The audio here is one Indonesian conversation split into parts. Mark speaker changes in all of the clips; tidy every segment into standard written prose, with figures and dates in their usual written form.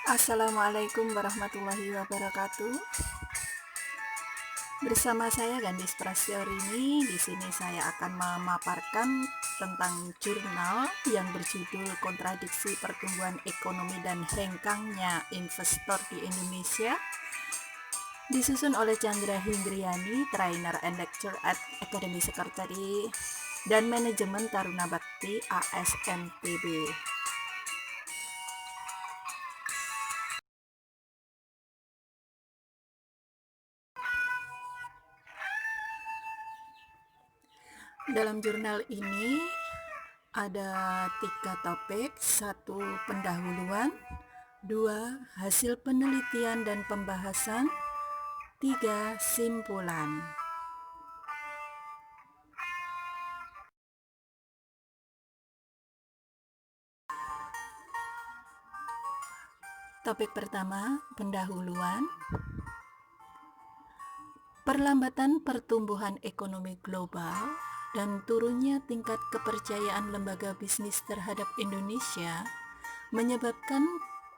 Speaker 1: Assalamualaikum warahmatullahi wabarakatuh. Bersama saya Gandis Prasetyorini. Di sini saya akan memaparkan tentang jurnal yang berjudul Kontradiksi Pertumbuhan Ekonomi dan Hengkangnya Investor di Indonesia, disusun oleh Chandra Hindriyani, Trainer and Lecturer at Akademi Sekretari dan Manajemen Taruna Bakti ASNTB. Dalam jurnal ini ada 3 topik: 1 pendahuluan, 2 hasil penelitian dan pembahasan, 3 simpulan. Topik pertama, pendahuluan. Perlambatan pertumbuhan ekonomi global dan turunnya tingkat kepercayaan lembaga bisnis terhadap Indonesia menyebabkan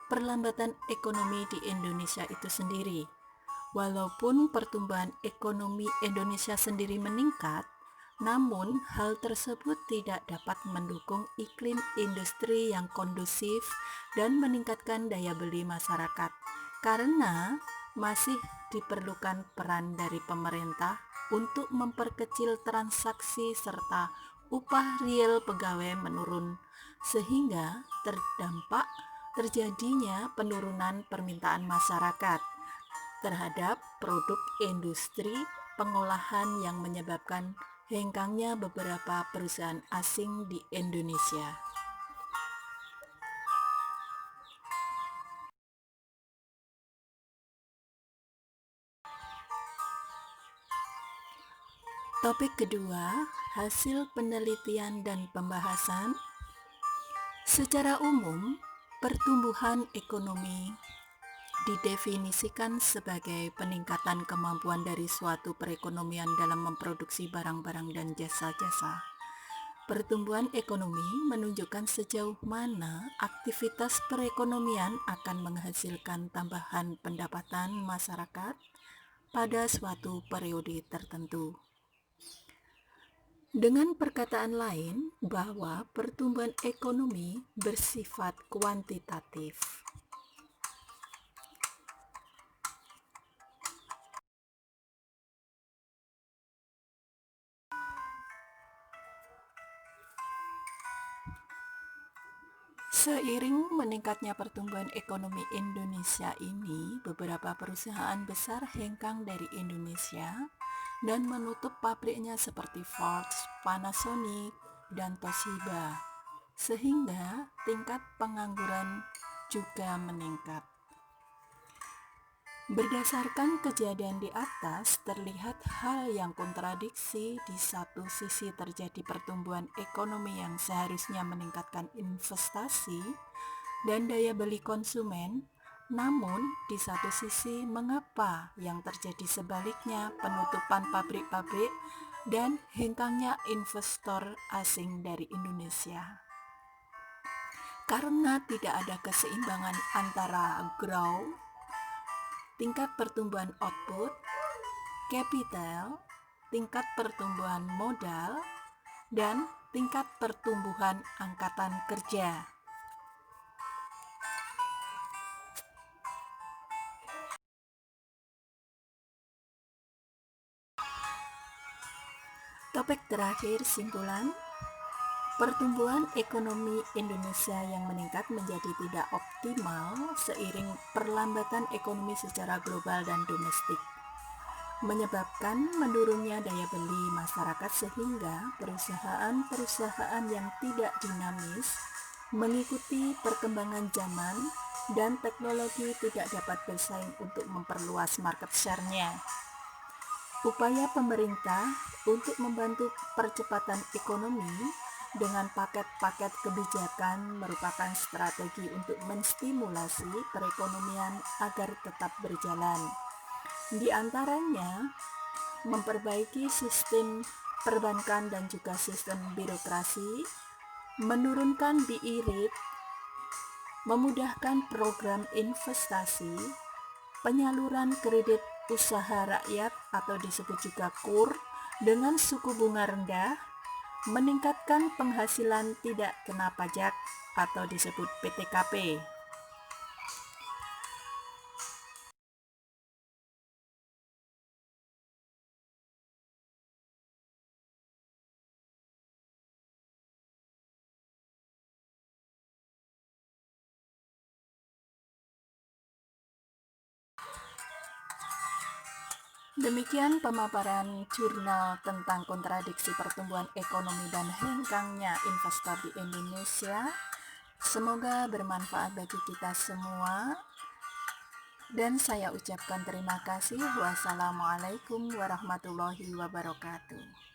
Speaker 1: perlambatan ekonomi di Indonesia itu sendiri. Walaupun pertumbuhan ekonomi Indonesia sendiri meningkat, namun hal tersebut tidak dapat mendukung iklim industri yang kondusif dan meningkatkan daya beli masyarakat, karena masih diperlukan peran dari pemerintah untuk memperkecil transaksi serta upah real pegawai menurun, sehingga terdampak terjadinya penurunan permintaan masyarakat terhadap produk industri pengolahan yang menyebabkan hengkangnya beberapa perusahaan asing di Indonesia. Topik kedua, hasil penelitian dan pembahasan. Secara umum, pertumbuhan ekonomi didefinisikan sebagai peningkatan kemampuan dari suatu perekonomian dalam memproduksi barang-barang dan jasa-jasa. Pertumbuhan ekonomi menunjukkan sejauh mana aktivitas perekonomian akan menghasilkan tambahan pendapatan masyarakat pada suatu periode tertentu. Dengan perkataan lain, bahwa pertumbuhan ekonomi bersifat kuantitatif. Seiring meningkatnya pertumbuhan ekonomi Indonesia ini, beberapa perusahaan besar hengkang dari Indonesia dan menutup pabriknya seperti Ford, Panasonic, dan Toshiba, sehingga tingkat pengangguran juga meningkat. Berdasarkan kejadian di atas, terlihat hal yang kontradiksi. Di satu sisi terjadi pertumbuhan ekonomi yang seharusnya meningkatkan investasi dan daya beli konsumen, namun di satu sisi mengapa yang terjadi sebaliknya, penutupan pabrik-pabrik dan hengkangnya investor asing dari Indonesia? Karena tidak ada keseimbangan antara growth, tingkat pertumbuhan output, capital, tingkat pertumbuhan modal, dan tingkat pertumbuhan angkatan kerja. Topik terakhir, simpulan. Pertumbuhan ekonomi Indonesia yang meningkat menjadi tidak optimal seiring perlambatan ekonomi secara global dan domestik, menyebabkan menurunnya daya beli masyarakat sehingga perusahaan-perusahaan yang tidak dinamis mengikuti perkembangan zaman dan teknologi tidak dapat bersaing untuk memperluas market share-nya. Upaya pemerintah untuk membantu percepatan ekonomi dengan paket-paket kebijakan merupakan strategi untuk menstimulasi perekonomian agar tetap berjalan. Di antaranya, memperbaiki sistem perbankan dan juga sistem birokrasi, menurunkan BI rate, memudahkan program investasi, penyaluran kredit usaha rakyat atau disebut juga KUR dengan suku bunga rendah, meningkatkan penghasilan tidak kena pajak atau disebut PTKP. Demikian pemaparan jurnal tentang kontradiksi pertumbuhan ekonomi dan hengkangnya investor di Indonesia. Semoga bermanfaat bagi kita semua. Dan saya ucapkan terima kasih. Wassalamualaikum warahmatullahi wabarakatuh.